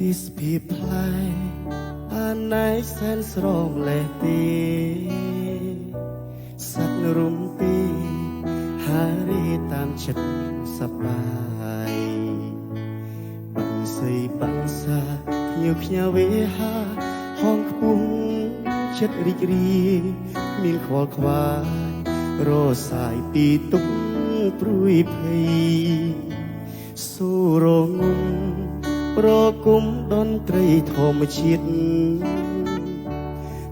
ពីស្ពីផ្លែអាណៃសែនស្រងលេះទីសត្វរុំពីហារីតាមចិត្តសប្បាយបាំងសីបាំងសាភ្ញៀវភ្ញាវេហាហងខ្ពស់ចិត្តរីករាយមានខ្វល់ខ្វាយរសាយពីទុកព្រួយភ័យសូរងំប្រគុំតន្ត្រីធម្មជាតិ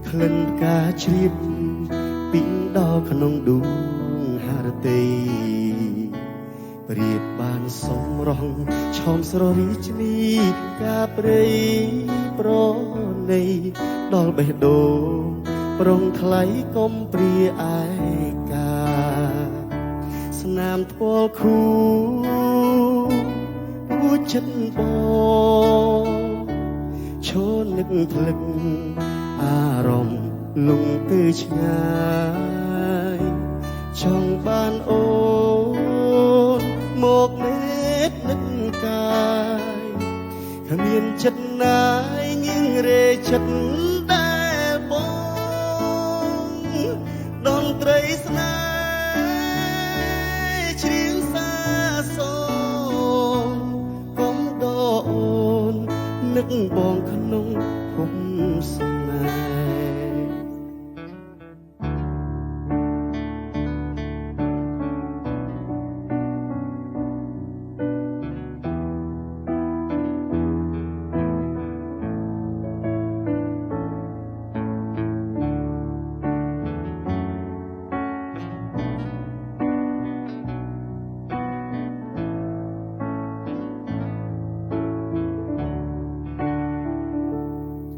ក្លិនផ្កាជ្រាបពីងដល់ក្នុងដួងហារតីព្រាបបានសំរងឆោមស្ររីជ្នីកាព្រៃប្រណីដល់បេះដូងប្រុងថ្លៃកុំព្រាឯកាស្នាមថ្ពាល់ខូពួចចិត្តបងឈរនឹកភ្លឹកអារម្មណ៍លងទៅឆ្ងាយចង់បានអូនមកនេតនឹកកាយគ្មានចិត្តណាយញឹងរេចិត្តដែលបងតន្ត្រីស្នេហ៍ជ្រៀងសាសូនកុំដកអូននឹកបងក្នុងភពស្នេហ៍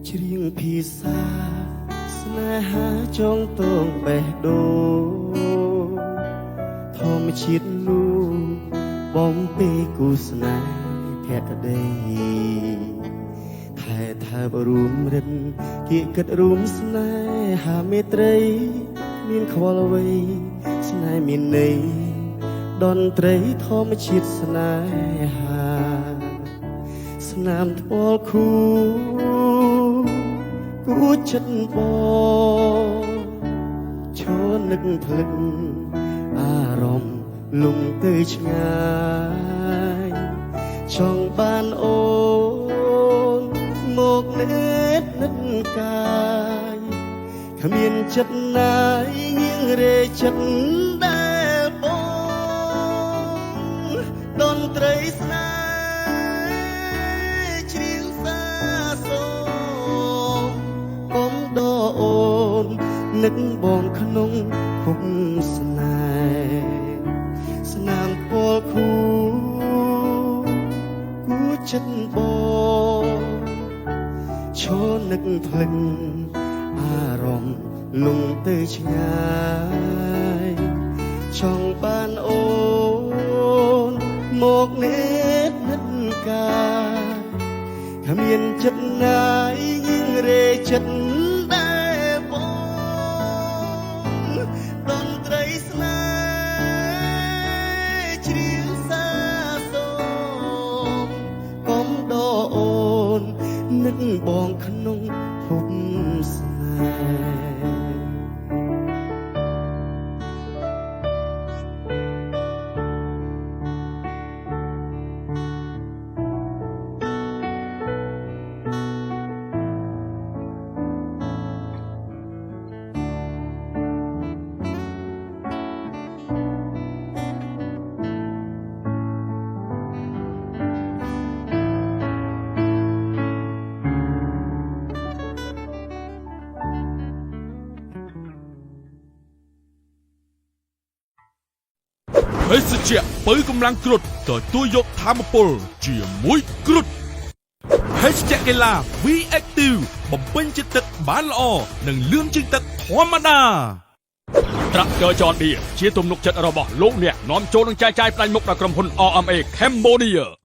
ច្រៀងភាសាស្នេហាចងតងបេះដូងធម្មជាតិនោះបំពេគូស្នេហ៍ភក្តីថែថើបរួមរិនគៀកគិតរួមស្នេហាមេត្រីមានខ្វល់អ្វីស្នេហ៍មានន័យតន្ត្រីធម្មជាតិស្នេហាស្នាមថ្ពាល់ខូគួចចិត្តបងឈរនឹកភ្លឹកអារម្មណ៍លងទៅឆ្ងាយចង់បានអូនមកនេតនឹកកាយគ្មានចិត្តណាយញៀងរេចិត្តដែលបងតន្ត្រីស្នេហ៍ជ្រៀងសាសូអូននឹកបងក្នុងភពស្នេហ៍ស្នាមពណ៌ខូគួចចិត្តបងឈរនឹកភ្លឹងអារម្មណ៍លងទៅឆ្ងាយចង់បានអូនមកនេតនឹកកាគ្មានចិត្តណាយញឹងរេចិត្តនឹកបងក្នុងភពស្នេហ៍ ភេសជ្ជៈបើកម្លាំងគ្រុឌទទួលយកធម្មពលជាមួយគ្រុឌភេសជ្ជៈកីឡា V-Active បំពេញជាតិទឹកបានល្អនិងលឿនជាងទឹកធម្មតាត្រាក់ទ័រ John Deere ជាទំនុកចិត្តរបស់លោកអ្នកនាំចូលនឹងចែកចាយផ្ដាច់មុខដល់ក្រុមហ៊ុន RMA Cambodia